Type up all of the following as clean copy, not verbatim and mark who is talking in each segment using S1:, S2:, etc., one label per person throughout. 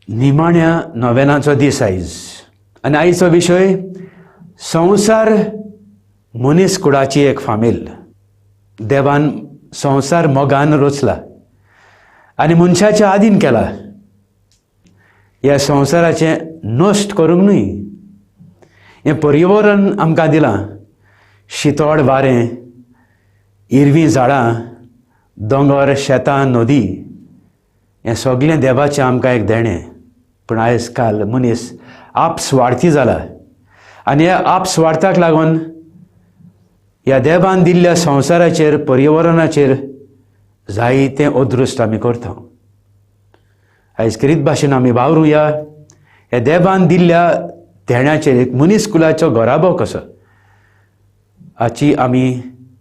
S1: निमाण्या नोवेनाचो दीस आयज आनी आयचो विशय संवसार मनीस कुळाची एक फामील. देवान संवसार मोगान रचला आनी मनशाच्या आदीन केला. ह्या संवसाराचें नश्ट करूंक न्हय. हें पर्यावरण आमकां दिलां. शितोड वारें, हिरवीं झाडां, दोंगर, शेतां, नदी हें सगळें देवाचें आमकां एक देणें. पूण आयज काल मनीस आपस्वार्थी जाला आनी ह्या आपस्वार्थाक लागून ह्या देवान दिल्ल्या संवसाराचेर, पर्यावरणाचेर जायतें अदृश्ट आमी करता. आयज करीत भाशेन आमी वावरुया ह्या देवान दिल्ल्या देण्याचेर. एक मनीस कुलाचो घोराबो कसो हाची आमी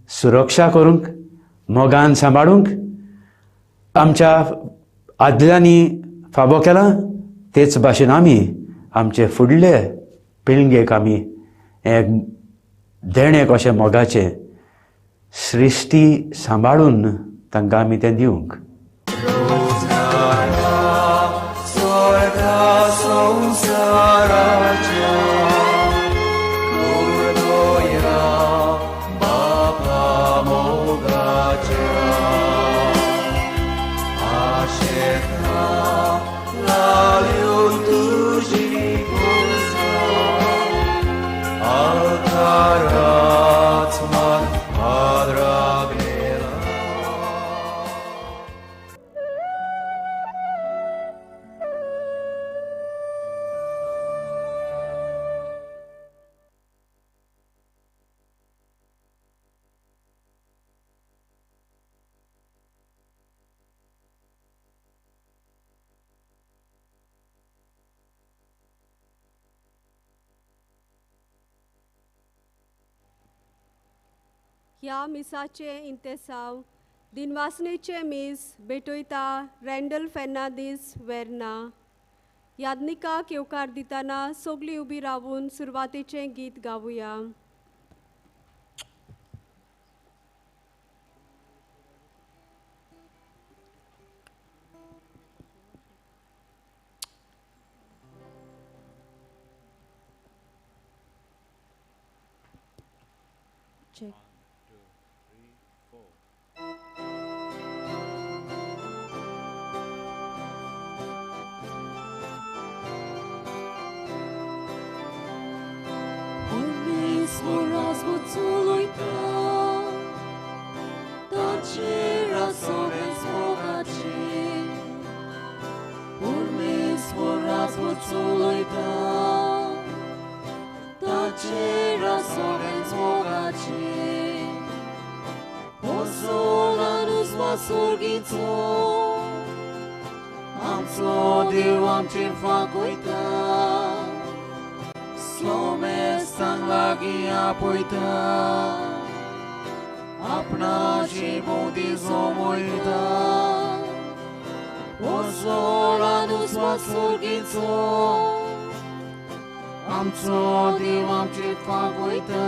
S1: सुरक्षा करूंक, मोगान सांबाळूंक आमच्या आदल्यांनी फाबो केला. तेच भाशेन आमी आमचे फुडले पिळगेक आमी एक देणें कशें मोगाचें सृश्टी सांबाळून तांकां आमी तें दिवंक.
S2: ह्या मिसाचे इंतेसाव दिनवासनेचे मीस भेटयता रँडल फेर्नांदीस वेर्ना. याज्ञिकाक येवकार दितना सगळीं उबी रावून सुरवातेचें गीत गावुया.
S3: Amco Deus amcir fagoita, slome sang lagi apoita, apna životi zomoita, pozola nos vasurgico, Amco Deus amcir fagoita,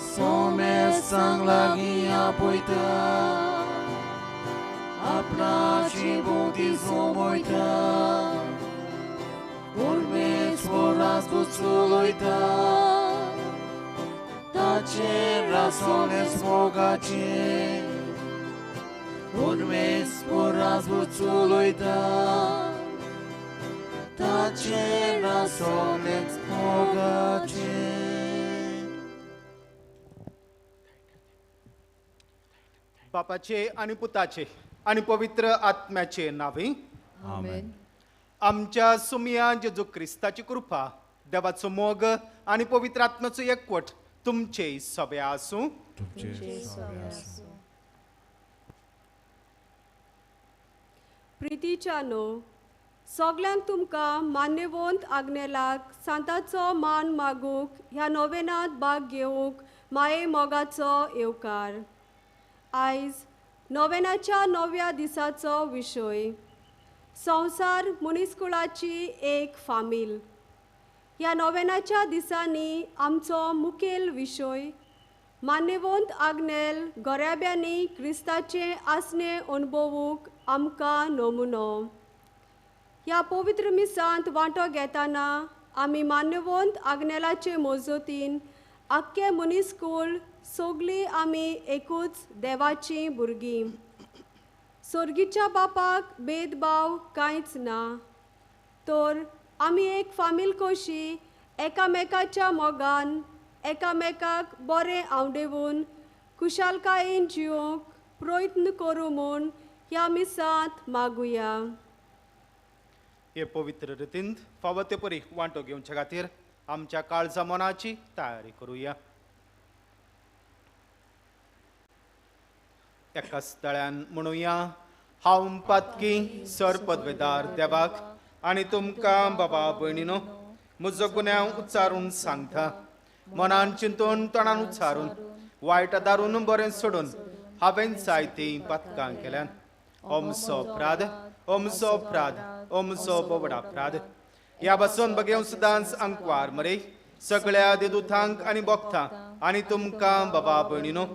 S3: slome sang lagi apoita. Apna životi zomoita, urmec voraz guculojta, tače rasones bogače, urmec voraz guculojta, tače rasones bogače.
S4: बापाचे आणि पुताचे आणि पवित्र आत्म्याचे नावे
S3: आमेन.
S4: आमच्या सुमिया जेजू ख्रिस्ताची कृपा, देवाचो मोग आणि पवित्र आत्म्याचो एकवट तुमचे सभे आसूं.
S2: प्रितीच्यानो, सगळ्यांक तुमकां मान्यवंत आग्नेलाक सांताचो मान मागूंक ह्या नोवेनांत भाग घेवंक माये मोगाचो येवकार. आयज नोवेनाच्या 9व्या दिसाचो विशय संवसार मनीसकुळाची एक फामील. ह्या नोवेनाच्या दिसांनी आमचो मुखेल विशय मान्यवंत आग्नेल गोऱ्याब्यांनी क्रिस्ताचें आसणे अणभवूंक आमकां नमुनो. ह्या पवित्र मिसांत वांटो घेताना आमी मान्यवंत आग्नेलाचे मोजतीन आख्खे मनीसकूळ सगळीं आमी एकूच देवाचीं भुरगीं. सर्गीच्या बापाक भेदभाव कांयच ना, तर आमी एक फामील कशी एकामेकाच्या मोगान एकामेकाक बरें आवडेवून कुशालकायेन जिवंक प्रयत्न करूं म्हूण ह्या मिसांत मागुया.
S4: हे पवित्र रितींत फावो ते परी वांटो घेवचे खातीर आमच्या काळजा मनाची तयारी करुया. एकाच तळ्यान म्हणुया, हांव पातकी सर पदवेदार देवाक आनी तुमकां बाबा भयणीनो म्हजो गुन्यांव उच्चारून सांगता. मनान चिंतून तोंडान उच्चारून वायट दारून बरें सोडून हांवें जायतीं पातकां केल्यान. ओमचो अपराध, ओमचो अपराध, ओमचो बोबडा अपराध. ह्या बसून बगेव सदांच अंकवार मरे सगळ्या देदूतांक आनी भक्तांक आनी तुमकां बाबा भयणीनो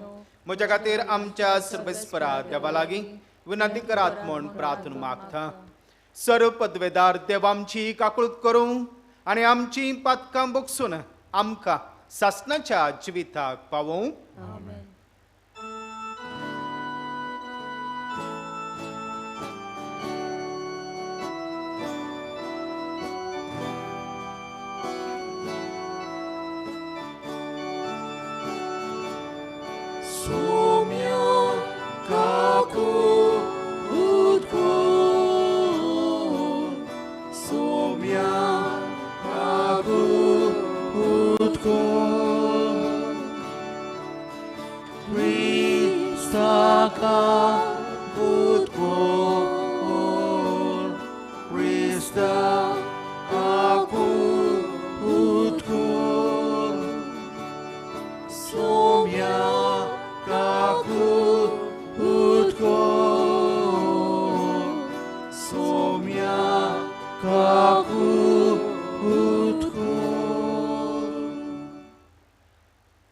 S4: म्हज्या खातीर आमच्या सर्वेस्परा देवा लागीं विनंती करात म्हूण प्रार्थना मागता. सर पदवेदार देव आमची काकूळट करूं आनी आमची पातकां बोगसून आमकां सासणाच्या जिविताक पावूं.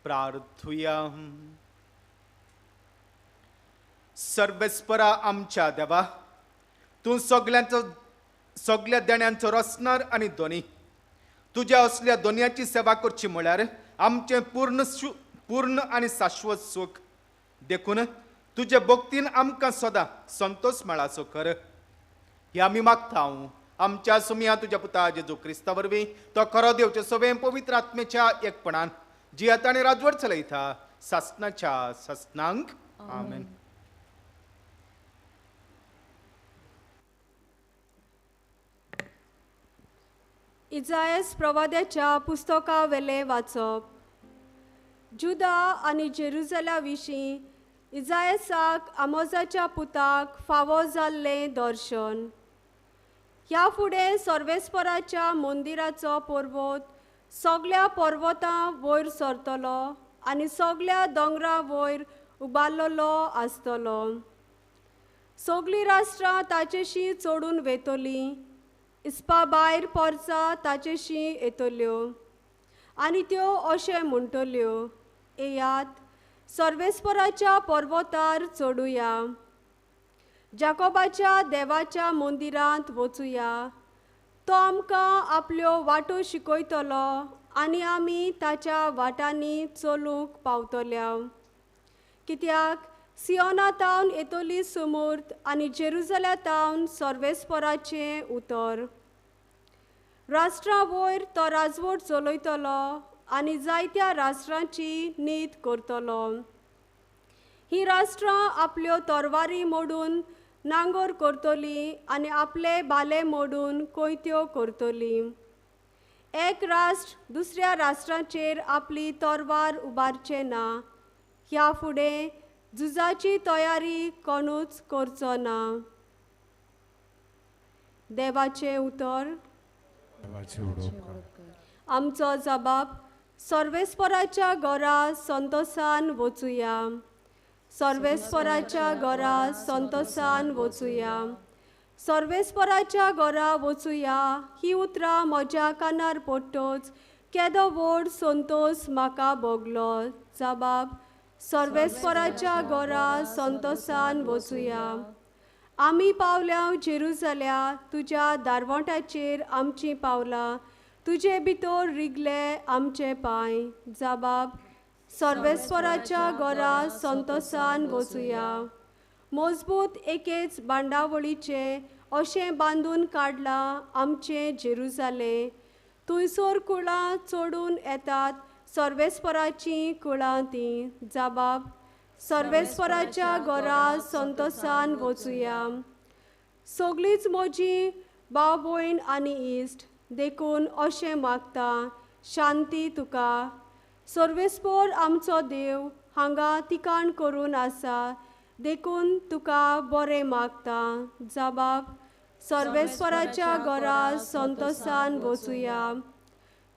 S4: प्रार्थुया. सर्वेस्परा आमच्या देवा, तूं सगळ्या देण्यांचो रचणार आनी दोनी. तुज्या असल्या दोनयाची सेवा करची म्हळ्यार आमचें पूर्ण आनी शाश्वत सूख देखून तुजे भक्तीन आमकां सदां संतोष मेळाचो कर. हे आमी मागता आमच्या सुमिया तुज्या पुता जेजू क्रिस्ता वरवीं तो खरो देवचे सवें पवित्र आत्मेच्या एकपणान जियेता आनी राजवट चलयता सासणाच्या सासणांक. आमेन.
S2: इजायास प्रवाद्याच्या पुस्तका वेले वाचप. जुदा आनी जेरुजला विशीं इजायासाक आमोजाच्या पुताक फावो जाल्लें दर्शन. ह्या फुडें सर्वेस्पराच्या मंदिराचो पर्वत सगळ्या पर्वतां वयर सरतलो आनी सगळ्या दोंगरां वयर उबारलेलो आसतलो. सगळीं राष्ट्रां ताचेशी चडून वेतलीं, इस्पा भायर पोरसां ताचेशी येतल्यो आनी त्यो अशें म्हणटल्यो, येयात सर्वेस्पराच्या पर्वतार चडुया, जाकोबाच्या देवाच्या मंदिरांत वचुया. तो आमकां आपल्यो वाटो शिकयतलो आनी आमी ताच्या वाटांनी चलूंक पावतल्या. कित्याक सियोनातावन येतली समूर्त आनी जेरुजलेतावन सर्वेस्पराचें उतर. राष्ट्रां वयर तो राजवट चलयतलो आनी जायत्या राष्ट्रांची नीत करतलो. ही राष्ट्रां आपल्यो तरवारी मोडून नांगोर करतली आनी आपले बाले मोडून कोयत्यो करतली. एक राष्ट्र दुसऱ्या राष्ट्राचेर आपली तरवार उबारचें ना. ह्या फुडें झुजाची तयारी कोणूच करचो ना. देवाचें उतर. आमचो जबाब. सर्वेस्पराच्या घरा संतोषान वचुया. सर्वेस्पराच्या घरा संतोषान वचुया. सर्वेस्पराच्या घरा वचुया ही उतरां म्हज्या कानार पडटोच केदो व्हड संतोष म्हाका भोगलो. जबाब. सर्वेस्पराच्या घरा संतोषान वचुया. आमी पावल्या जेरुसल्या तुज्या दारवंटाचेर आमची पावलां तुजे भितर रिगले आमचे पांय जबाब सर्वेस्वराच्या घरा संतोशान वचुया मजबूत एकेच बांडावळीचे अशें बांदून काडलां आमचे जेरुसाले थंयसर कुळां चोडून येतात सर्वेस्वराची कुळां तीं जबाब सर्वेस्वराच्या घरा संतोशान वचुया सगळींच म्हजी भाव भयण आनी इश्ट देखून अशें मागता शांती तुका सर्वेस्पर आमचो देव हांगा तिकाण करून आसा देखून तुका बरें मागता जबाब सर्वेस्वराच्या घरा संतोशान वचुया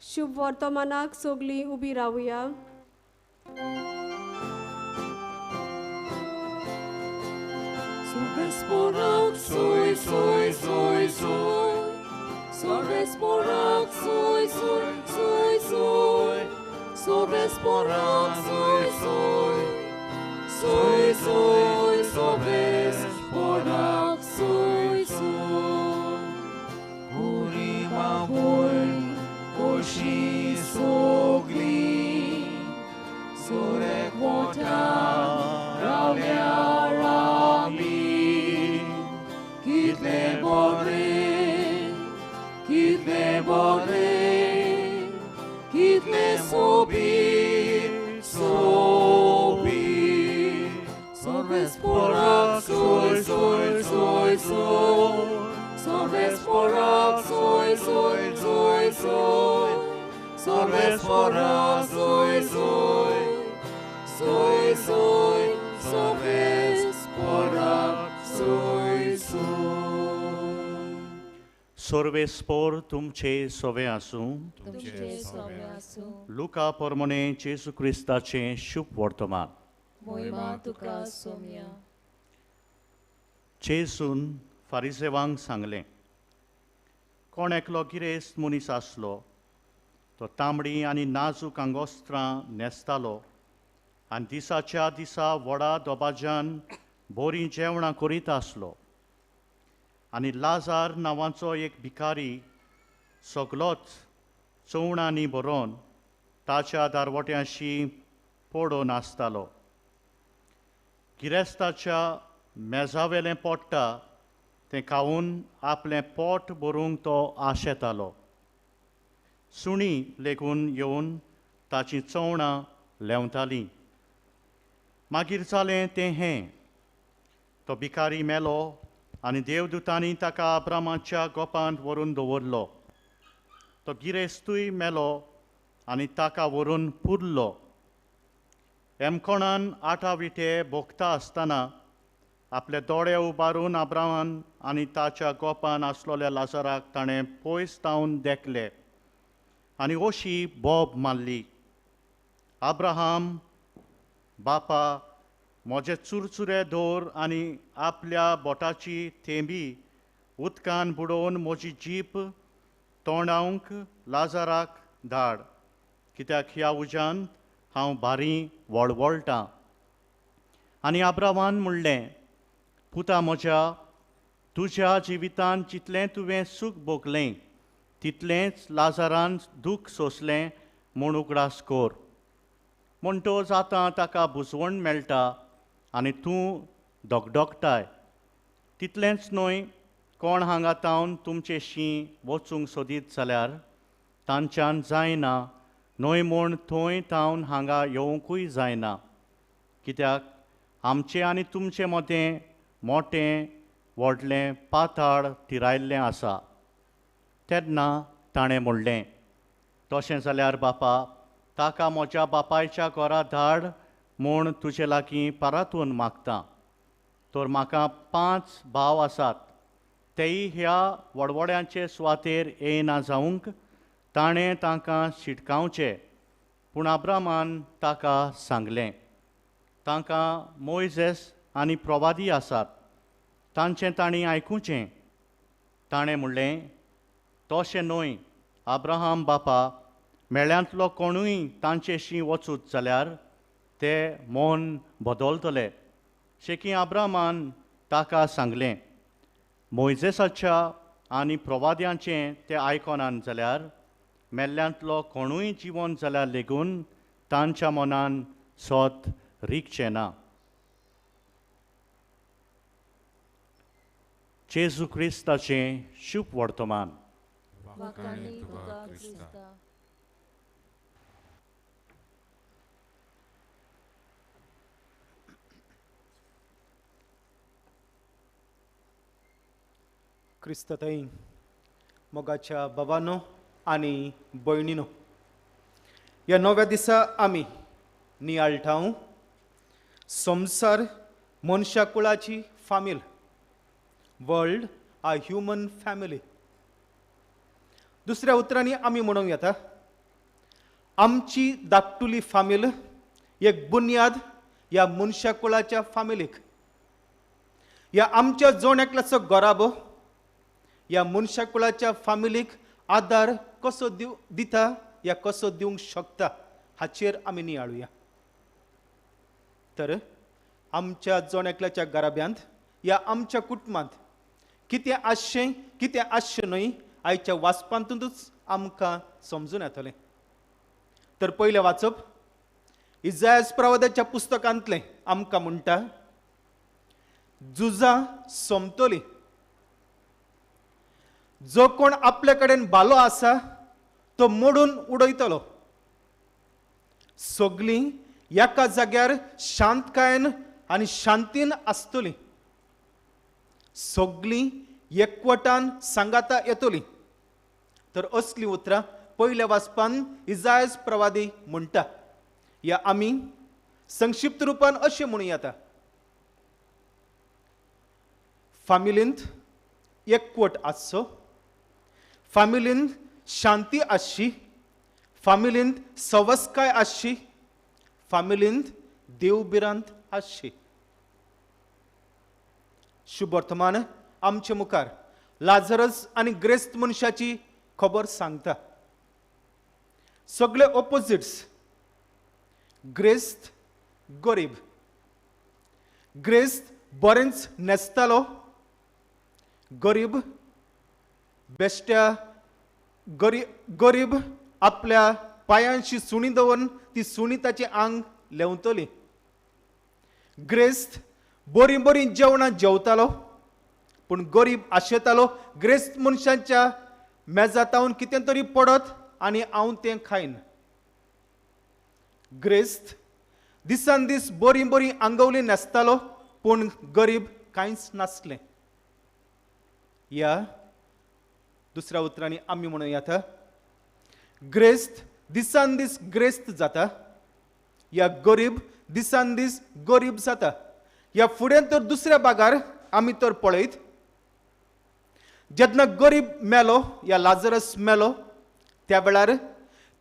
S2: शुभ वर्तमानाक सगळीं उबी रावया
S3: Sorvesporak, soy, soy, soy, soy. Sorvesporak, soy, soy, soy, soy. Sorvesporak, soy, soy. Soy, soy, sorvesporak, soy, soy. Kurima boy, koshi sogli. Sorek mota, ravia rami. Kitle bore, kitle sobi. Sorvesporak, soy, soy, soy, soy. Sorvesporak, soy, soy, soy, soy. Sorvesporak, soy, soy. Soy, soy, sorvesporak, soy, soy.
S5: सर्वेस्पोर तुमचे सोवे आसूं
S3: तुमचे सोवे आसूं
S5: Luca पोरमोने जेसू क्रिस्ताचें शुभ वर्तमान
S3: मोहिमा तुका सोम्या
S5: जेसून फारिसेवांक सांगलें कोण एकलो गिरेस्त मनीस आसलो तो तांबडी आनी नाजूक आंगोस्त्रां न्हेसतालो आनी दिसाच्या दिसा व्हडा दोबाज्यान बरीं जेवणां करीत आसलो आनी लाजार नांवाचो एक भिकारी सगलोच चवणांनी भरोवन ताच्या दारवट्याशी पडून आसतालो गिरेस्ताच्या मेजावेलें पडटा तें खावून आपलें पोट भरूंक तो आशेतालो सुणी लेगून येवन ताचीं चवणां लेवतालीं मागीर जालें तें हें तो भिकारी मेलो आनी देवदूतांनी ताका अब्रामाच्या गोपांत व्हरून दवरलो तो गिरेस्तूय मेलो आनी ताका व्हरून पुरलो एमकोणान आठाविटे भोगता आसतना आपले दोळे उबारून अब्रामान आनी ताच्या गोपान आसलोल्या लाजाराक ताणें पयस तावन देखले आनी अशी बोब मारली अब्राहाम बापा म्हजे चुरचुरे दवर आनी आपल्या बोटाची थेंबी उदकान बुडोवन म्हजी जीप तोंडावंक लाजाराक धाड कित्याक ह्या उज्यान हांव भारी वळवळटां आनी अब्रामान म्हणलें पुता म्हज्या तुज्या जिवितान जितलें तुवें सूख भोगलें तितलेंच लाजारान दूख सोंसलें म्हूण उगडास कोर म्हणटो जाता ताका बुजवण मेळटा आनी तूं दोगदोगताय तितलेंच न्हय कोण हांगा तावन तुमचेशीं वचूंक सोदीत जाल्यार तांच्यान जायना न्हय म्हूण थंय तावन हांगा येवंकूय जायना कित्याक आमचें आनी तुमचे मदें मोटें व्हडलें पाताळ थिरायल्लें आसा तेन्ना ताणें म्हणलें तशें जाल्यार बापा ताका म्हज्या बापायच्या घरा धाड म्हूण तुजे लागीं पारातून मागतां तर म्हाका 5 भाव आसात तेय ह्या वडवड्यांचे सुवातेर येयना जावंक ताणें तांकां शिटकावचें पूण अब्रामान ताका सांगलें तांकां मोइजेस आनी प्रवादी आसात तांचें तांणी आयकुचें ताणें म्हणलें तशें न्हय अब्राहाम बापा मेळ्यांतलो कोणूय तांचेशीं वचूत जाल्यार ते मन बदलतले शेकी अब्रामान ताका सांगलें मोइजेसाच्या आनी प्रवाद्यांचें ते आयकोनान जाल्यार मेल्ल्यांतलो कोणूय जिवंत जाल्यार लेगून तांच्या मनान सोत रिगचें ना. जेजू क्रिस्ताचें शुभ वर्तमान.
S3: Wakani tuga Krista.
S4: क्रिस्तताई मोगाच्या बाबांनो आनी भयणीनो, ह्या नव्या दिसा आमी नियाळटाव संवसार मनशा कुळाची फामील. वर्ल्ड आ ह्युमन फॅमिली. दुसऱ्या उतरांनी आमी म्हणूंक येता, आमची धाकटुली फामील एक बुन्याद ह्या मनशा कुळाच्या फामिलीक. ह्या आमच्या जोण एकल्याचो गोराबो ह्या मनशा कुळाच्या फामिलीक आदार कसो दिता या कसो दिवंक शकता हाचेर आमी नियाळुया. तर आमच्या जोण एकल्याच्या गराब्यांत या आमच्या कुटुंबांत कितें आसचें कितें आसचें न्हय आयच्या वाचपांतूच आमकां समजून येतलें. तर पयलें वाचप इजायास प्रवाद्याच्या पुस्तकांतलें आमकां म्हणटा, झुजां सोंपतलीं. जो कोण आपले कडेन भालो आसा तो मोडून उडयतलो. सगळीं एका जाग्यार शांतकायेन आनी शांतीन आसतलीं. सगळीं एकवटान सांगाता येतलीं. तर असलीं उतरां पयल्या वाचपान इजायास प्रवादी म्हणटा. या आमी संक्षिप्त रुपान अशें म्हणूं येता, फामिलींत एकवट आसचो, फामिलींत शांती आसची, फामिलींत सवस्काय आसची, फामिलींत देवबिरांत आसची. शुभ वर्तमान आमचे मुखार लाझरस आनी ग्रेस्त मनशाची खबर सांगता. सगळे ऑपोजिट्स. ग्रेस्त गरीब. ग्रेस्त बरेंच न्हेसतालो, गरीब बेश्ट्या गरीब आपल्या पांयांची सुणी दवरून ती सुणी ताचे आंग लेवतली. ग्रेस्त बरी बरी जेवणां जेवतालो, पूण गरीब आशेतालो ग्रेस्त मनशांच्या मेजातावन कितें तरी पडत आनी हांव तें खायन. ग्रेस्त दिसान दीस बरी बरी आंगवली न्हेसतालो, पूण गरीब कांयच नासलें. या दुसऱ्या उतरांनी आमी म्हणूं येता, ग्रेस्त दिसान दीस ग्रेस्त जाता, या गरीब दिसान दीस गरीब जाता. या फुडें तर दुसऱ्या भागार आमी तर पळयत, जेन्ना गरीब मेलो या लाझरस मेलो त्या वेळार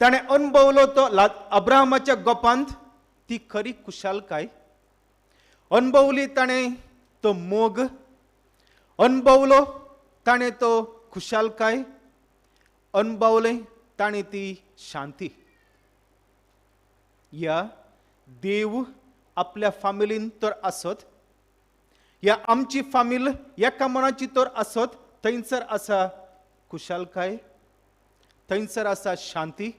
S4: ताणें अनुभवलो तो अब्राहमाच्या गोपांत ती खरी खुशालकाय. अनुभवली ताणें तो मोग, अनुभवलो ताणें तो खुशालकाय, अनुभवलें ताणें ती शांती. या देव आपल्या फामिलीन तर आसत, या आमची फामील एका मनाची तर आसत, थंयसर आसा खुशालकाय, थंयसर आसा शांती,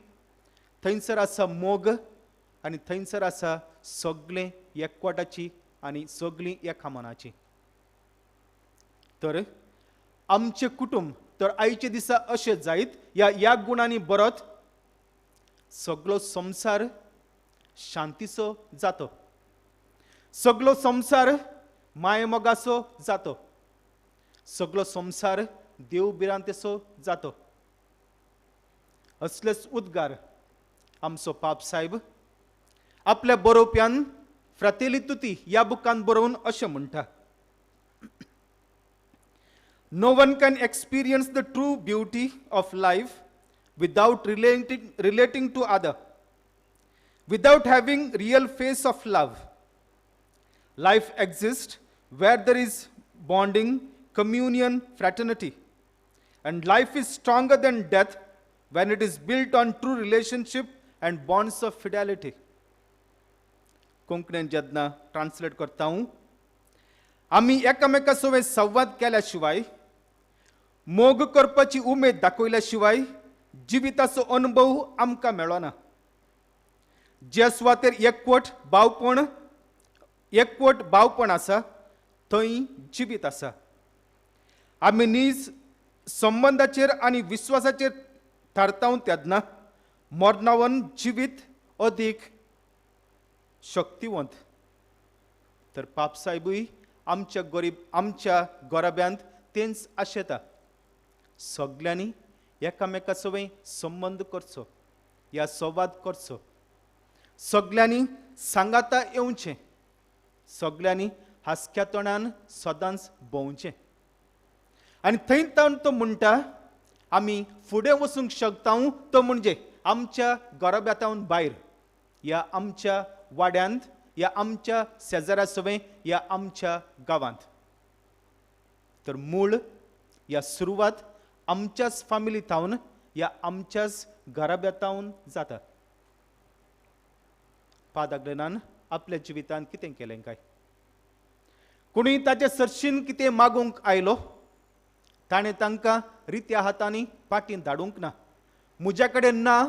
S4: थंयसर आसा मोग आनी थंयसर आसा सगळें एकवटाची आनी सगळीं एका मनाची. तर आमचे कुटुंब तर आयचे दिसा अशें जायत या गुणांनी बरत सगळो संवसार शांतीचो जातो, सगळो संवसार मायेमोगाचो जातो, सगळो संवसार देवबिरांतेचो जातो. असलेच उद्गार आमचो पाप साहेब आपल्या बरोवप्यान फ्रातेली तुती ह्या बुकान बरोवन अशें म्हणटा, No one can experience the true beauty of life without relating to other, without having real face of love. Life exists where there is bonding, communion, fraternity. And life is stronger than death when it is built on true relationship and bonds of fidelity. कोंकणीन जेन्ना translate करता हांव, आमी एकामेका सोबत संवाद केल्या शिवाय मोग करपाची उमेद दाखयल्या शिवाय जिविताचो अनुभव आमकां मेळना. ज्या सुवातेर एकवट भावपण आसा थंय जिवीत आसा. आमी नीज संबंधाचेर आनी विश्वासाचेर थारताव तेदना मरणावन जिवीत अदीक शक्तिवंत. तर पापसाहेबूय आमच्या गोराब्यांत तेंच आशेता. सगल्यांनी एकामेकासोबय संबंध करचो, या संवाद करचो. सगल्यांनी सांगाता येवचें, सगल्यांनी हास्क्या तोंडान सदांच भोंवचें. आनी थंय तावन तो म्हणटा आमी फुडें वचूंक शकता तो म्हणजे आमच्या गोराब्यांतावन भायर, या आमच्या वाड्यांत, या आमच्या शेजाऱ्या सवय, या आमच्या गांवांत. तर मूळ या सुरवात आमच्याच फॅमिलीतावन, या आमच्याच घराब्यांतावन जाता. पादाग्लनान आपल्या जिवितांत कितें केलें काय? कोणूय ताचे सरशीन कितें मागूंक आयलो, ताणें तांकां रित्या हातांनी पाटीन धाडूंक ना. म्हज्या कडेन ना,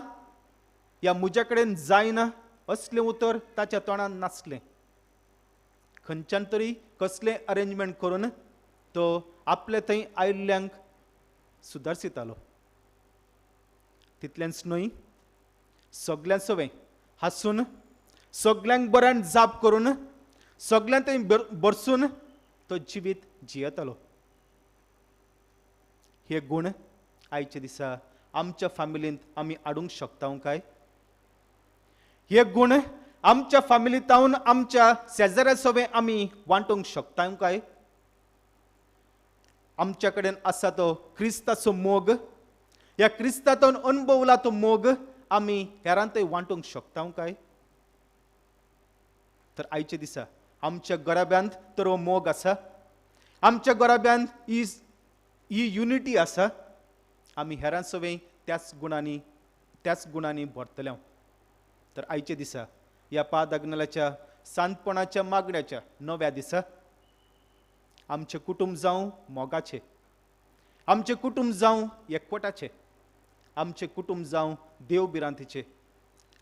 S4: या म्हज्या कडेन जायना असलें उतर ताच्या तोंडान नासलें. खंयच्यान तरी कसलें अरेंजमेंट करून तो आपले थंय आयिल्ल्यांक सुदारसितालो. तितलेंच न्हय, सगल्यां सवय हांसून, सगल्यांक बऱ्यान जाप करून, सगल्यां थंय बरसून तो जिवीत जियेतालो. हे गूण आयच्या दिसा आमच्या फॅमिलींत आमी हाडूंक शकता काय? हे गूण आमच्या फॅमिलीतावन आमच्या शेजाऱ्या सवय आमी वांटूंक शकता काय? आमच्या कडेन आसा तो क्रिस्ताचो मोग, या क्रिस्तांतून अनुभवला तो मोग आमी हेरांतय वांटूंक शकता काय? तर आयच्या दिसा आमच्या गोराब्यांत तर हो मोग आसा, आमच्या गोराब्यांत ही युनिटी आसा. आमी हेरां सवय त्याच गुणांनी भरतले. तर आयच्या दिसा या पादाग्नालाच्या सांतपणाच्या मागण्याच्या नव्या दिसा आमचें कुटुंब जावं मोगाचें, आमचें कुटुंब जावं एकवटाचें, आमचें कुटुंब जावं देवबिरांतीचें,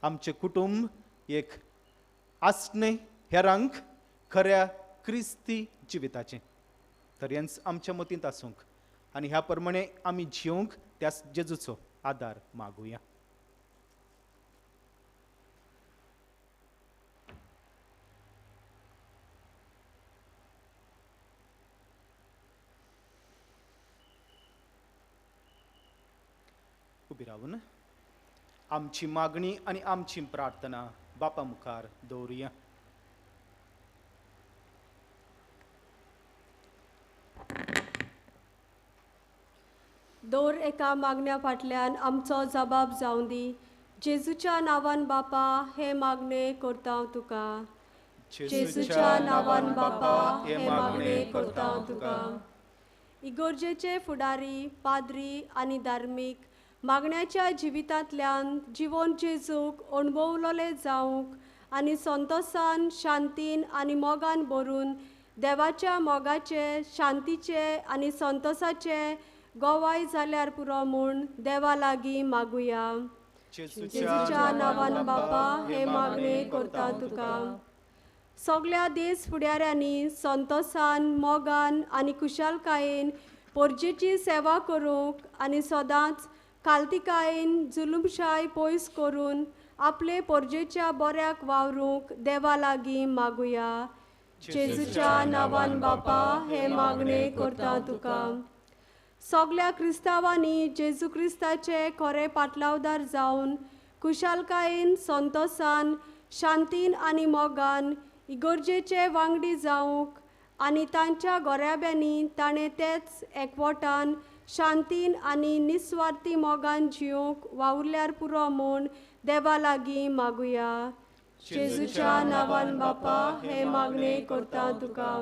S4: आमचें कुटुंब एक आसणें हेरांक खऱ्या क्रिस्ती जिविताचें. तर हेंच आमच्या मतींत आसूंक आनी ह्या प्रमाणे आमी जियोंक त्याच जेजूचो आदार मागुया. उबी रावन आमची मागणी आनी आमची प्रार्थना बापा मुखार दवरुया.
S2: दर एका मागण्या फाटल्यान आमचो जबाब जावं दी. जेजूच्या नांवान बापा हे मागणे करता हांव तुका. जेजूच्या नांवान बापा हे मागणे करता हांव तुका. इगोर्जेचे फुडारी, पाद्री आनी धार्मीक मागण्याच्या जिवितांतल्यान जिवोन जेजूक अणभवलोले जावंक आनी संतोसान, शांतीन आनी मोगान भरून देवाच्या मोगाचे, शांतीचे आनी संतोषाचे गोवाय जाल्यार पुरो म्हूण देवा लागीं मागुया. जेजूच्या नांवान बापा हे मागणे करता तुका. सगळ्या देश फुडाऱ्यांनी संतोषान, मोगान आनी खुशालकायेन पोरजेची सेवा करूंक आनी सदांच खालतिकायेन जुलूमशाय पयस करून आपले पोरजेच्या बऱ्याक वावरूंक देवा लागीं मागुया. जेजूच्या नांवान बापा हे मागणे करता तुका. सगळ्या क्रिस्तांवांनी जेजू क्रिस्ताचे खरे पाटलावदार जावन खुशालकायेन, संतोषान, शांतीन आनी मोगान इगोर्जेचे वांगडी जावंक आनी तांच्या गोऱ्याब्यांनी ताणें तेच एकवटान शांतीन आनी निस्वार्थी मोगान जियोंक वावुरल्यार पुरो म्हूण देवा लागीं मागुया. जेजूच्या नांवान बापा हे मागणे करता तुका.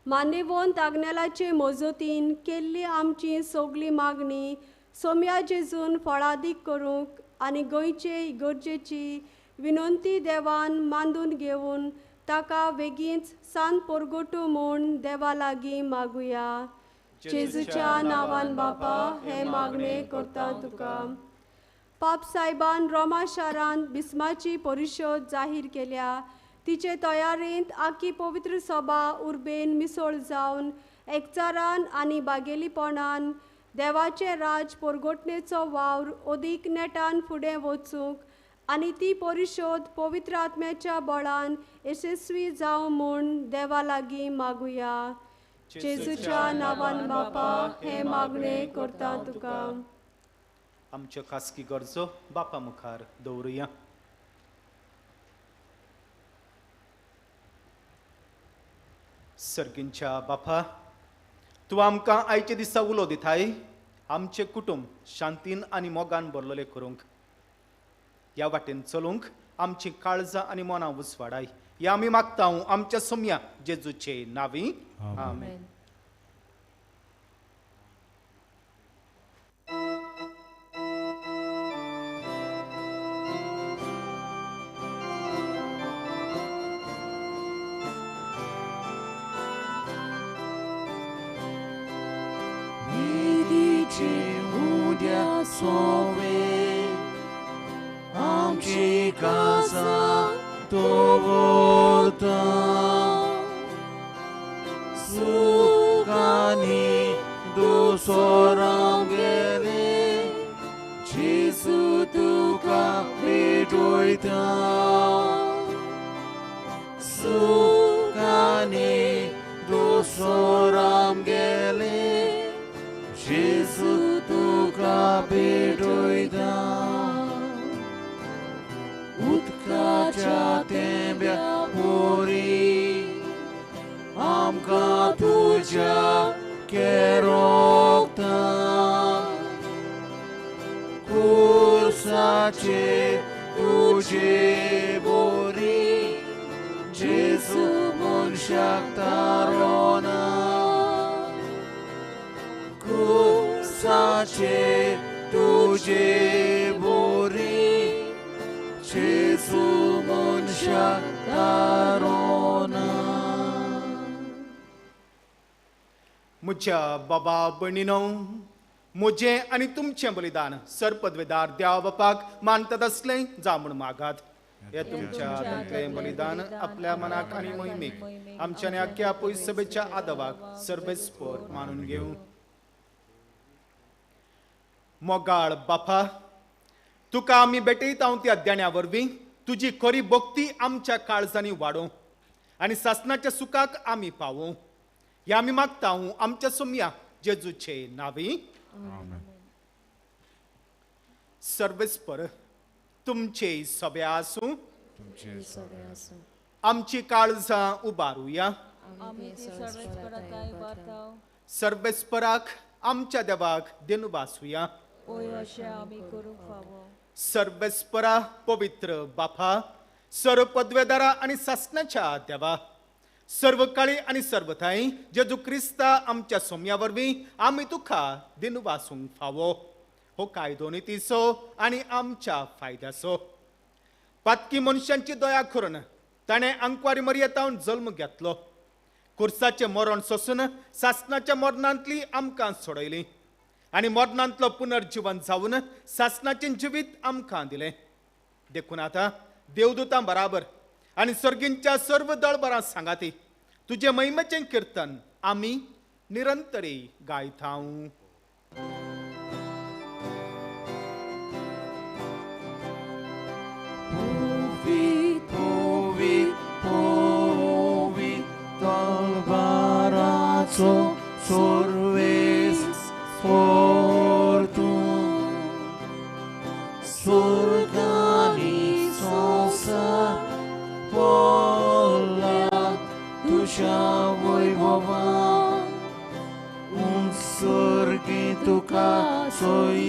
S2: मानेवंत आग्नेलाचे मोजतीन केल्ली आमची सगळी मागणी सोम्या जेजून फळादीक करूंक आनी गोंयचे इगोर्जेची विनंती देवान मांडून घेवन ताका बेगीनच सांत परगटू म्हूण देवा लागीं मागुया. जेजूच्या नांवान बापा हे मागणे करता तुका. पाप सायबान रोमा शारांत बिस्माची परिशोध जाहीर केल्या. तिचे तयारेंत आख्खी पवित्र सभा उर्बेन मिसळ जावन एकचारान आनी बागेलीपणान देवाचे राज परगोटणेचो वावर अदीक नेटान फुडें वचूंक आनी ती परिशोध पवित्र आत्म्याच्या बळान यशस्वी जावं म्हूण देवा लागीं मागुया. जेजूच्या नांवान बापा हे मागणे करता तुका.
S4: आमच्यो खासगी गरजो बापा मुखार दवरुया. सर्गींच्या बापा, तूं आमकां आयचे दिसा उलो दिताय आमचे कुटुंब शांतीन आनी मोगान भरलेले करूंक. ह्या वाटेन चलूंक आमची काळजां आनी मनां उसवाडाय. ह्या आमी मागता आमच्या सोम्या जेजूचे नांवी. आमेन.
S3: उद्या सोवे आमची कासा दवरता. सुखानी दुसोराम गेले जेजू तुका भेटोयता. सुखानी दुसोराम गेले जेजू तुका भेटोयता. उदकाच्या तेंब्या पोरी आमकां तुज्या केरोगता. कुर्साचे तुजे बोरी जेजू मनशाक तारोना. कुर्साचे तुजे बोरी जेजू मनशाक तारोना.
S4: म्हज्या बाबा भयणीनो, म्हजें आनी तुमचें बलिदान सरपदवेदार देवा बापाक मानतात असलें जा म्हूण मागात. हे तुमच्या हातांतलें बलिदान आपल्या मनाक आनी मोहिमेक आमच्या आनी आख्या पयस सभेच्या आदवाक सर्वेस्पर मानून घेवं. मोगाळ बापा, तुका आमी भेटयता त्या देण्या वरवीं तुजी खरी भक्ती आमच्या काळजांनी वाडोवं आनी सासणाच्या सुखाक आमी पावूं. हे आमी मागता आमच्या सोम्या जेजूचे नांवी. सर्वेस्पर तुमचे सभे आसूं. आमची काळजां उबारुया. सर्वेस्पराक आमच्या देवाक देणू बासूया. सर्वेस्परा पवित्र बापा, सर्व पदवेदारा आनी सासणाच्या देवा, सर्व काळी आनी सर्व थाई जेजू क्रिस्ता आमच्या सोम्या वरवीं आमी तुका दिनू वासूंक फावो. हो कायदो नितीचो आनी आमच्या फायद्याचो. पातकी मनशांची दया करून ताणें अंकवारी मर्यादावन जल्म घेतलो. कुर्साचें मरण सोसून सासणाच्या मरणांतली आमकां सोडयली आनी मरणांतलो पुनर्जीवन जावन सासणाचें जिवीत आमकां दिलें. देखून आतां देवदूतां बराबर आनी सर्गींच्या सर्व दळबरां सांगाती तुजे महिमेचें कीर्तन आमी निरंतरी गायता.
S3: dolbaraco sorves fortun surgani sosa pola tuja vojvova un surgi tuka soy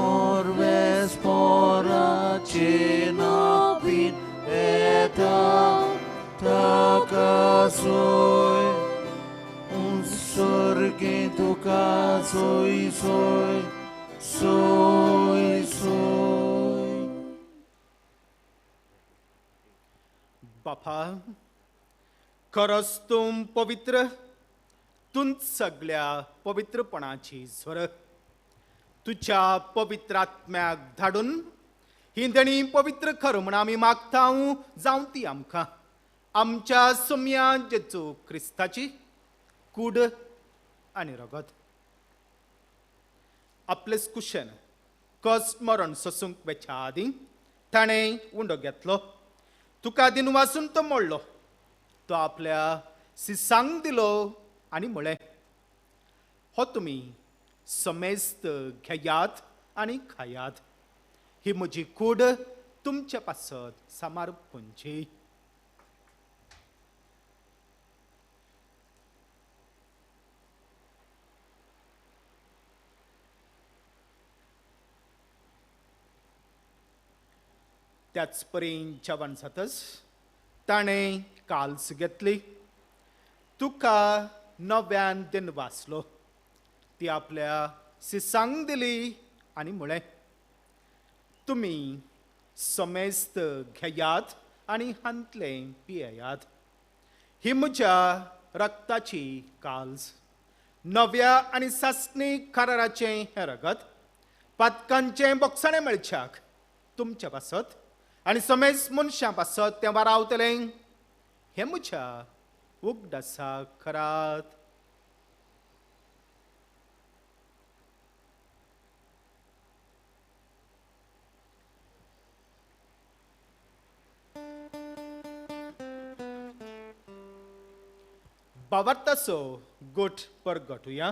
S3: sorves pora cenapin eta takasoy un sorgi tuka soy
S4: बापा, खरंच तूं पवित्र, तूंच सगळ्या पवित्रपणाची स्वर. तुझ्या पवित्र आत्म्याक धाडून ही दणी पवित्र खर म्हण आमी मागता जावं ती आमकां आमच्या सोम्या जेजू क्रिस्ताची कूड आनी रगत. आपले कुशेन कस्ट मरण सोसूंक वेच्या आदीं ताणें उंडो घेतलो. तुका दिन वाचून तो मोडलो. तो आपल्या सिसांक दिलो आनी म्हळें, हो तुमी समेस्त घेयात आनी खायात. ही म्हजी कूड तुमच्या पासत समर्पणची. त्याच परीन जेवण जातच ताणें काल्स घेतली. तुका नव्यान दिन वाचलो. ती आपल्या सिसांक दिली आनी म्हळें, तुमी समेस्त घेयात आनी हांतले पियेयात. ही म्हज्या रक्ताची काल्स, नव्या आनी सासणी कराराचें हें रगत, पातकांचें बोगसाणें मेळच्याक तुमच्या पासत आनी समेस्त मनशां पासत तें वारावतलें. हें म्हज्या उगडासाक करात. बावार्ताचो गोठ परगटुया.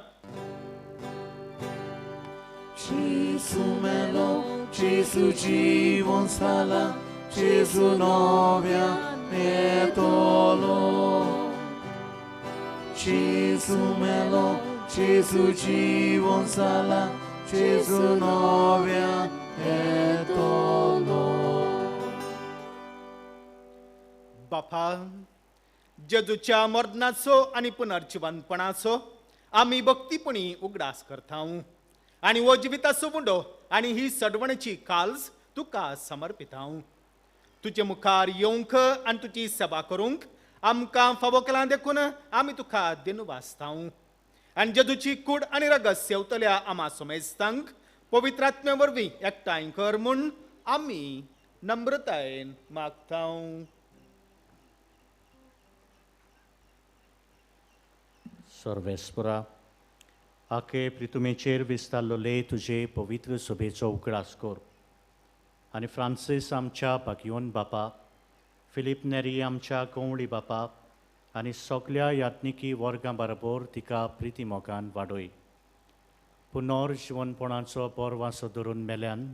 S3: Gesù melo, Gesù জীবন সালা, Gesù novia metolo. Gesù melo, Gesù জীবন সালা, Gesù novia metolo.
S4: बापा, जेजूच्या मरणाचो आनी पुनर्जिवनपणाचो आमी भक्तीपणी उगडास करता आनी हो जिविताचो उंडो आनी ही सडवणेची काल्स तुका समर्पिता. तुजे मुखार येवंक आनी तुजी सेवा करूंक आमकां फावो केलां देखून आमी तुका दिन वाचता. आनी जेजूची कूड आनी रगत सेवतल्या आमा समेस्तांक पवित्र आत्म्या वरवीं एकठांय कर म्हूण आमी नम्रतायेन मागता.
S5: सर्वेस्परा, आखे प्रितुमेचेर विस्तारलोले तुजे पवित्र सभेचो उगडास कर. आनी फ्रांसीस आमच्या भाग्योन बापा, फिलीप नेरी आमच्या कवळी बापा आनी सगळ्या यात्निकी वर्गां बरोबर तिका प्रिती मोगान वाडय. पुनर्जीवनपणाचो बोरवासो धरून मेल्यान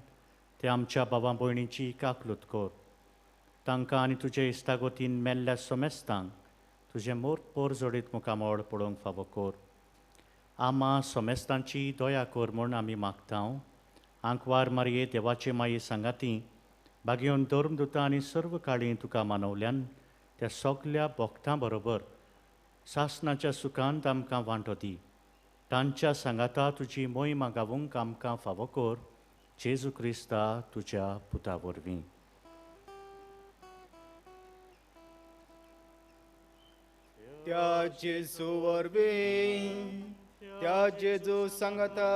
S5: ते आमच्या भावा भयणीची काकलूत कर. तांकां आनी तुजे इश्टागोतीन मेल्ल्या समेस्तांक तुजें मूर्त पोर जोडीत मुखामोळ पडोवंक फावो कर. आमा समेस्तांची दया कर म्हूण आमी मागता. आंकवार मारये देवाचे माये सांगाती भाग्योन धर्मदुतां आनी सर्व काळी तुका मानवल्यान त्या सगल्या भक्तां बरोबर सासणाच्या सुखांत आमकां वांटो दी. तांच्या सांगाता तुजी मोहिमा गावूंक आमकां फावो कर. जेजू क्रिस्ता तुज्या पुता वरवीं.
S4: त्या जेजू वरवीं, त्या जेजू सांगता,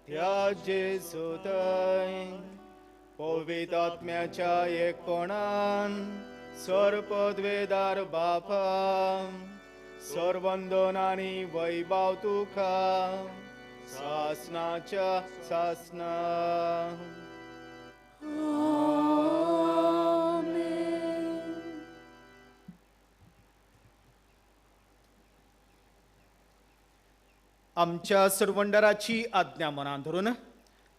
S4: त्या जेजू थंय पवित्र आत्म्याच्या एकपणान सर्वपदवेदार बापा सर्वंदन आनी वैभव तुका सासणाच्या सासणा. आमच्या सर्वंडराची आज्ञा मनात धरून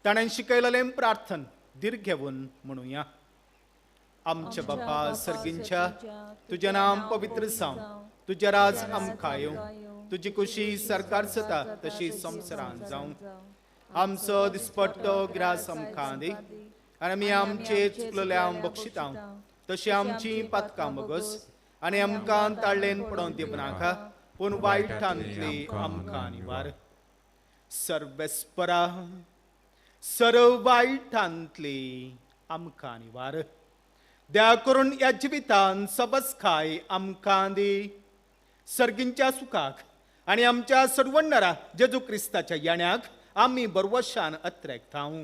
S4: ताणें शिकयलेलें प्रार्थन दीर घेवन म्हणुया. आमचे बापा सर्गींच्या, तुजें नाम पवित्र जावं, तुजें राज आमकां येवं, तुजी खुशी सरकार जाता तशी संवसारांत जावं. आमचो दिसपट्टो ग्रास आमकां दी आनी आमी आमचे चुकलेल्यांक बक्षिता तशी आमची पातकां बगस आनी आमकां ताळ्ळेन पडोवन दिवं नाका पूण वायटांतली आमकां निवार. सर्वेस्परा, सर्व वायटांतली आमकां निवार. दया करून या जिवितान सबस खाय आमकां दी. सर्गींच्या सुखाक आनी आमच्या सडवणणारा जेजू क्रिस्ताच्या येण्याक आमी बरवशान अत्रेक थांव.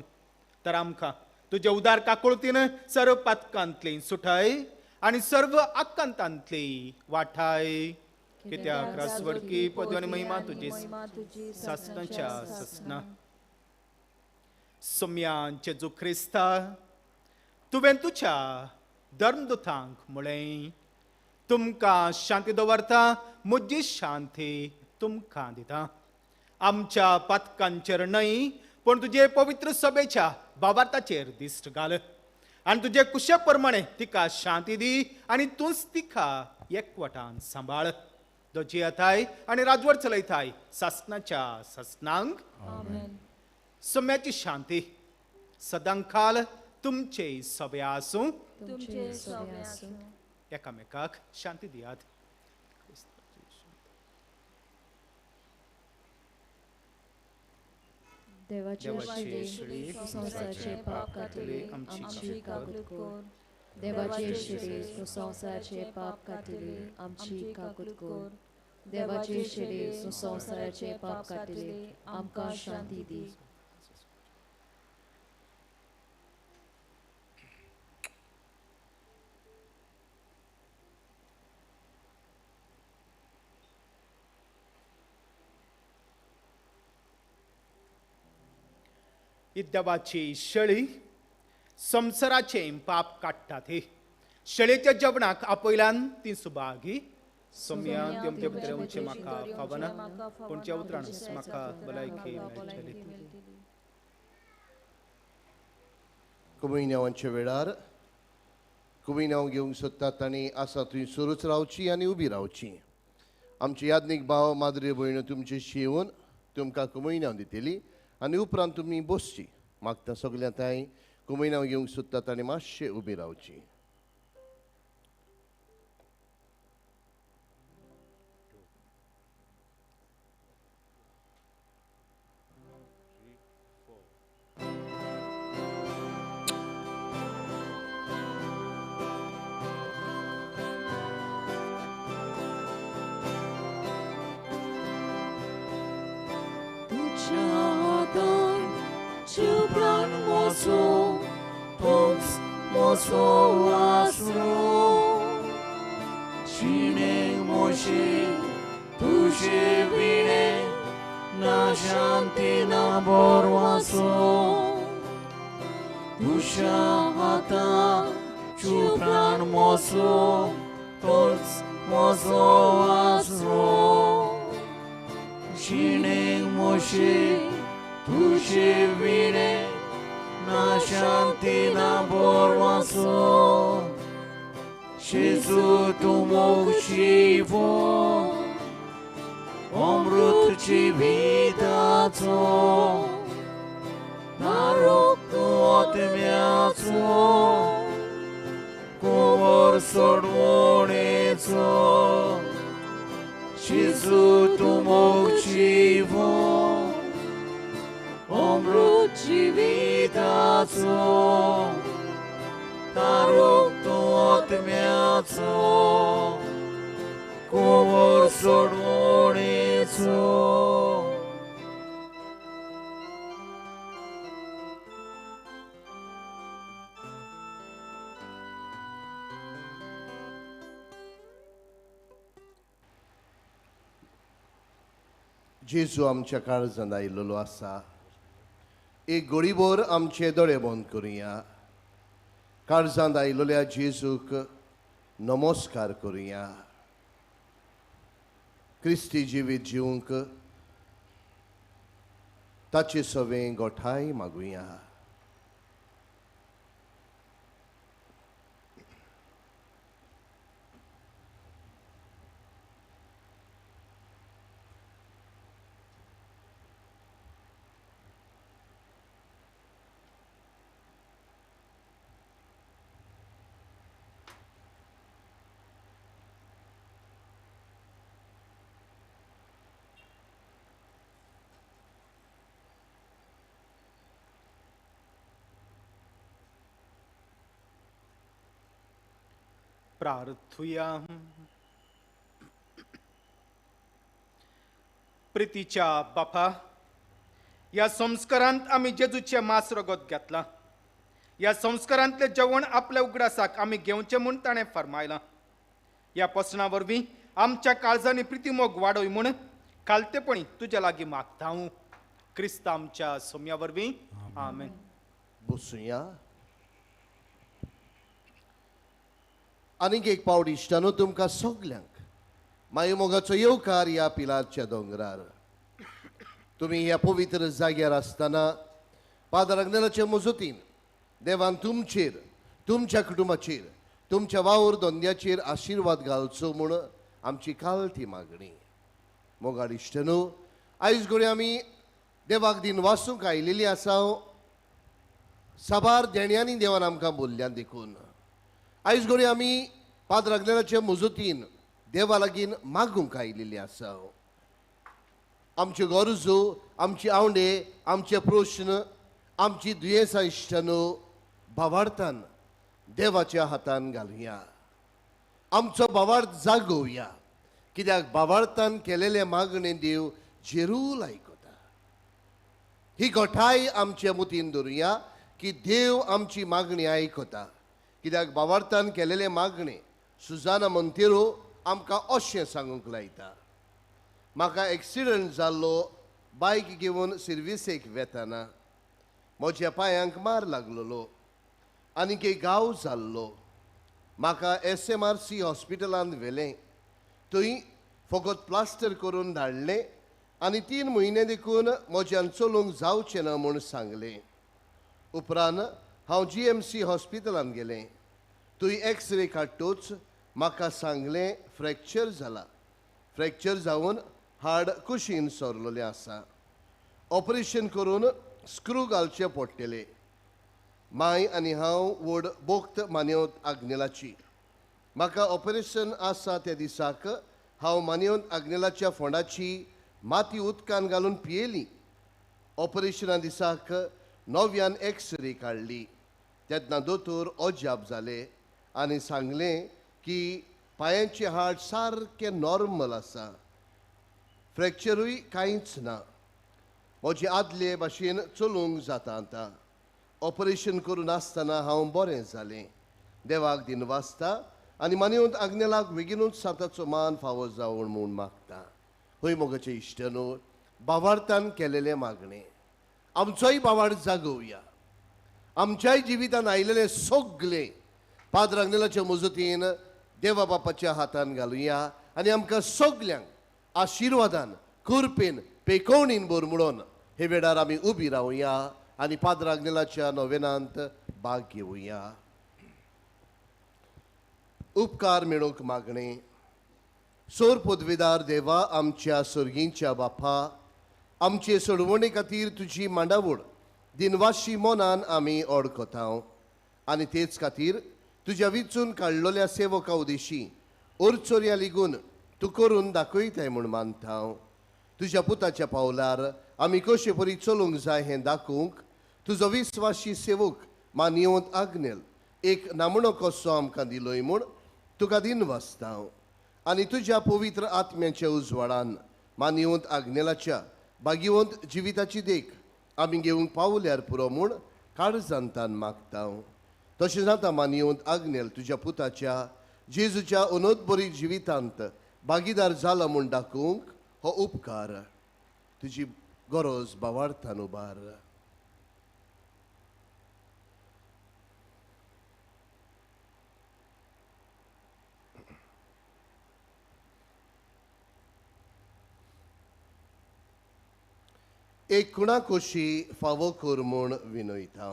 S4: तर आमकां तुज्या उदार काकुळतीन सर्व पातकांतली सुटाय आनी सर्व आकांतांतली वाठाय. कित्याक रासवडकी पद आनी महिमा तुजी सासणाच्या ससना. सोम्यान जेजू क्रिस्ता तुवें तुज्या धर्मदुतांक म्हळें, तुमकां शांती दवरता, म्हजी शांती तुमकां दिता. आमच्या पातकांचेर न्हय पण तुजे पवित्र सभेच्या भावार्थाचेर दिश्ट घाल आनी तुजे कुशे प्रमाणे तिका शांती दी आनी तूंच तिका एकवटान सांबाळ. दोची येताय आनी राजवट चलयताय सासणाच्या ससनांक. सोम्याची शांती सदांकाल तुमचे सभे आसूं. एकामेकाक शांती दियात.
S6: देवाचे श्री संसाराचे पाप काटिले आमची काकूट कोर. देवाचे श्री संसाराचे पाप काटिले आमची काकूट कोर. देवाचे श्री संसाराचे पाप काटिले आमकां शांती दी.
S4: ही देवाची शेळी संसाराचे पाप काडटात. ही शेळयेच्या जेवणाक आपयल्यान ती सुभागी. सोम्या तुमचे पुत्रचे म्हाका फावना पूणच्या उतरान म्हाका भलायकी मेळटली.
S7: कुमिन्यावांच्या वेळार कुमिन्याव घेवंक सोदतात आनी आसा थंय सुरूच रावची आनी उबी रावची. आमची याज्ञीक भाव माद्री भयण तुमचेशी येवन तुमकां कुमिन्याव दितली आनी उपरांत तुमी बसची. मागता सगल्यांताय कुमिन्याव घेवंक सोदतात आनी मातशे उबी रावची.
S3: Ciupran moso, toți moso asro. Cine moși, tu și vine, na shanti na borwaso. Dusha hata, ciupran moso, toți moso asro. Cine moși, tu și vine, na shanti na borwaso. Jesu tu mochivo, omrut ci vidaco, narok tu otmiaco, kumor sormoneco. Jesu tu mochivo, omrut ci vidaco, narok tu otmiaco, kumor sormoneco.
S7: जेजू आमच्या काळजांत आयिल्लो आसा. एक गोडीभर आमचे दोळे बंद करुया. काळजांत आयिल्ल्या जेजूक नमस्कार करुया. क्रिस्ती जिवीत जिवंक ताचे सवे गोठाय मागुया.
S4: प्रार्थुया. प्रितीच्या बापा, या संस्कारांत आमी जेजूचे मास रगत घेतला. या संस्कारांतले जेवण आपल्या उगडासाक आमी घेवचें म्हूण ताणें फरमायलां. या पसणा वरवीं आमच्या काळजांनी प्रिती मोग वाडोय म्हूण खालतेपणी तुज्या लागीं मागता हांव. क्रिस्त आमच्या सोम्या वरवीं. आमेन.
S7: बसूया. आनीक एक पावट इश्टानो तुमकां सगल्यांक मागीर मोगाचो येवकार ह्या पिलारच्या दोंगरार. तुमी ह्या पवित्र जाग्यार आसतना पादर अग्नेलाच्या मजतीन देवान तुमचेर, तुमच्या कुटुंबाचेर, तुमच्या वावर धंद्याचेर आशिर्वाद घालचो म्हूण आमची कालती मागणी. मोगाड इश्टनो, आयज घडये आमी देवाक दिन वासूंक आयिल्ली आसा. साबार देण्यांनी देवान आमकां बोल्ल्यान देखून आयज घडये आमी पादर अग्नेलाच्या मजतीन देवा लागीं मागूंक आयिल्ली आसा. आमच्यो गरजो, आमची आवडे, आमचे प्रश्न, आमची दुयेंसां इश्टनो भावार्थान देवाच्या हातान घालुया. आमचो भावार्थ जागोवया, कित्याक भावार्थान केलेले मागणे देव जरूर आयकता. ही गोठाय आमच्या मुतीन दवरुया की देव आमची मागणी आयकता. कित्याक भावार्थान केलेले मागणे सुजाना मोंतेरो आमकां अशें सांगूंक लायता. म्हाका एक्सिडंट जाल्लो बायक घेवन सर्विसेक वेताना म्हज्या पांयांक मार लागलेलो आनीक एक गांव जाल्लो. म्हाका SMRC हॉस्पिटलांत व्हेलें. थंय फकत प्लास्टर करून धाडलें आनी 3 म्हयने देखून म्हज्यान चलूंक जावचें ना म्हूण सांगलें. उपरांत हांव GMC हॉस्पिटलांत गेलें. थंय एक्सरे काडटूच म्हाका सांगलें फ्रॅक्चर जाला. फ्रॅक्चर जावन हाड कुशीन सोरलेलें आसा. ऑपरेशन करून स्क्रू घालचे पडटले. माय आनी हांव व्हड बोक्त मानेवंत आग्नेलाची. म्हाका ऑपरेशन आसा त्या दिसाक हांव मानेवंत आग्नेलाच्या फोंडाची माती उदकान घालून पियेली. ऑपरेशना दिसाक 9व्यान एक्सरे काडली. तेन्ना दोतोर अजाप जाले आनी सांगलें की पांयांचे हाड सारकें नॉर्मल आसा. फ्रॅक्चरूय कांयच ना. म्हजे आदले भाशेन चलूंक जाता आतां. ऑपरेशन करून आसतना हांव बरें जालें. देवाक दिन वाचता आनी मानेवंत आग्नेलाक बेगीनूच साताचो मान फावो जावं म्हूण मागता. हय मोगाचे इश्टनो, भावार्थान केलेले मागणे आमचोय भावार्थ जागोवया. आमच्याय जिवितान आयिल्ले सगळे पादर अग्नेलाच्या मजतीन देवा बापाच्या हातान घालुया आनी आमकां सगल्यांक आशिर्वादान, कृपेन, पेकोवणीन भर म्हणून हे वेळार आमी उबी रावया आनी पादर अग्नेलाच्या नोवेनांत भाग घेवया. उपकार मेळूंक मागणे. सोर पदवेदार देवा, आमच्या सर्गींच्या बापा, आमचे सोडवणे खातीर तुजी मांडावळ दिनवाशी मोनान आमी ओळखता आनी तेच खातीर तुज्या विचून काडलेल्या सेवका उदेशी ओरचोऱ्या लेगून तूं करून दाखयताय म्हूण मानता. तुज्या पुताच्या पावलार आमी कशे परी चलूंक जाय हें दाखोवंक तुजो विस्वासी सेवक मानिवंत आग्नेल एक नामणो कसो आमकां दिलोय म्हूण तुका दिन वाचता. आनी तुज्या पवित्र आत्म्याच्या उजवाडान मानिवंत आग्नेलाच्या भागिवंत जिविताची देख आमी घेवंक पावल्यार पुरो म्हूण काळजांतान मागता. तशेंच आतां मानिवंत आग्नेल तुज्या पुताच्या जेजूच्या अनोदबरी जिवितांत भागीदार जाला म्हूण दाखोवंक हो उपकार तुजी गरज भावार्थान उबार. एक कुणाकोशी फावो कर म्हूण विनयता.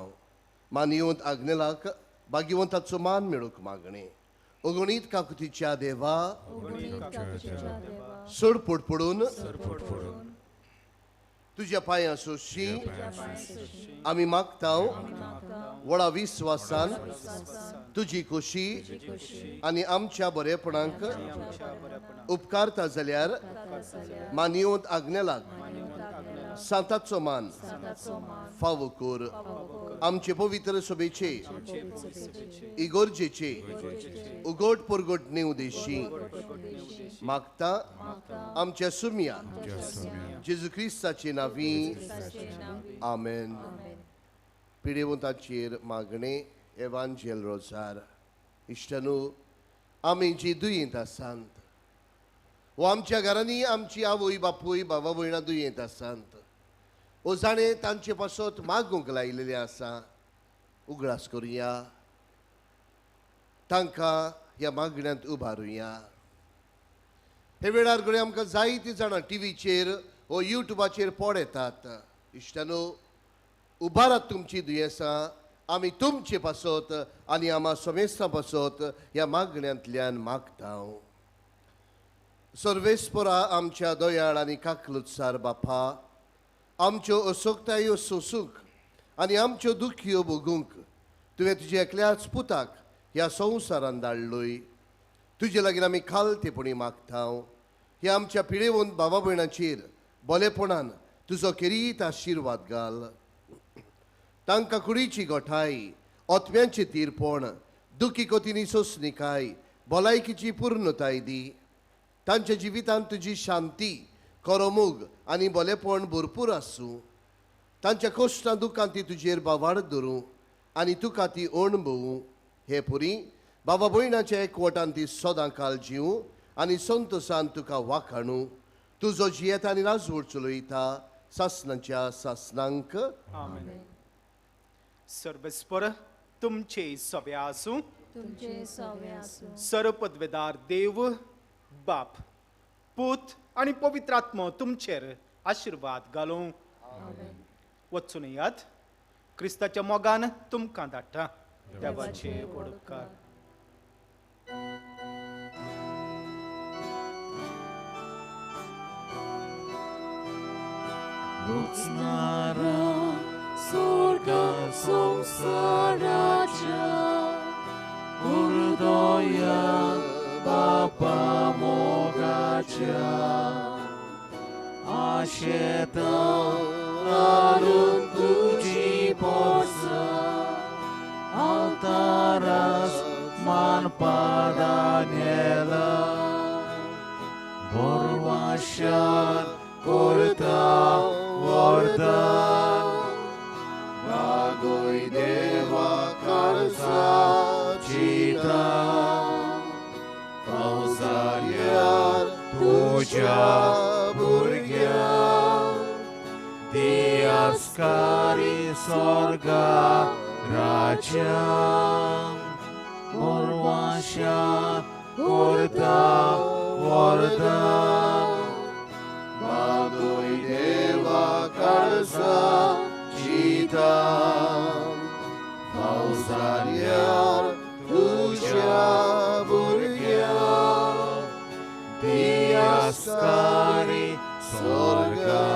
S7: मानिवंत आग्नेलाक भागिवंताचो मान मेळूंक मागणे. अगणीत काकुतीच्या देवा, सोड पडपडून तुज्या पांयां सोशी आमी मागता. व्हडा विस्वासान तुजी खोशी आनी आमच्या बरेपणांक उपकारता जाल्यार मानिवंत आग्नेलाक सांताचो मान फावो कर. आमचे पवित्र सभेचे इगोर्जेचे उगोट परगोटणे उद्देशी मागता आमच्या सुम्या जेजू क्रिस्ताचे नावी आमेन. पिडेवंताचेर मागणे एवांजेल रोजार. इश्टानू, आमी जी दुयेंत आसात वो आमच्या घरांनी आमची आवय बापूय भावा भयणां दुयेंत आसात वो जाणे तांचे पासत मागूंक लायलेले आसा. उगडास करुया, तांकां ह्या मागण्यांत उबारुया. हे वेळार घडये आमकां जायतीं जाणां टीव्हीचेर वो युट्यूबाचेर पळयतात. इश्टानू, उबारात तुमची दुयेंसां आमी तुमचे पासत आनी आम्हा समेस्तां पासत ह्या मागण्यांतल्यान मागता. सर्वेस्परा आमच्या दयाळ आनी काकलुत्सार बापा, आमच्यो असोगतायो सोसूंक आनी आमच्यो दुख्यो भोगूंक तुवें तुज्या एकल्याच पुताक ह्या संवसारांत धाडलोय. तुजे लागीं आमी खालतेपणी मागता. ह्या आमच्या पिडेवंत भावा भयणांचेर बलेपणान तुजो खेरीत आशिर्वाद घाल. तांकां कुडीची गोठाय, ओतम्यांचें तीरपण, दुखी कोतींनी सोंसणीकाय, भलायकीची पूर्णताय दी. तांच्या जिवितांत तुजी शांती, करमूग आनी बलेपण भरपूर आसूं. तांच्या कश्टां दुखांत ती तुजेर बावाड धरूं आनी तुका ती अणभवूं. हे पुरी बाबा भयणाच्या एकवटान ती सदां काल जिवूं आनी संतोशान तुका वाखाणूं. तुजो जियेत आनी राजवट चलयता सासणांच्या सासणांक
S4: आमेन. सर्वेस्पर तुमचे सभे आसूं.
S6: तुमचे सवे आसूं.
S4: सर्व पदवेदार देव बाप पूत आनी पवित्र आत्मो तुमचेर आशिर्वाद घालूं. वचून येयात. क्रिस्ताच्या मोगान तुमकां धाडटा. देवाचे उपकार.
S3: Lutsnara sorga संसाराच्या हृदया बापा मोगाच्या आशेता हारून तुझी पोस altaras मानपादा नेला बोरवाशान करता वरदान वागोय देवा कारसा चिता पावसाळ्यार तुझ्या भुरग्या दियास्कारी स्वर्गा राजा बोरवाशान करता वरदान वागोय देवा कारसा चिता पावसाळ्यार तुझ्या भुरग्या दियास्कारी स्वर्गा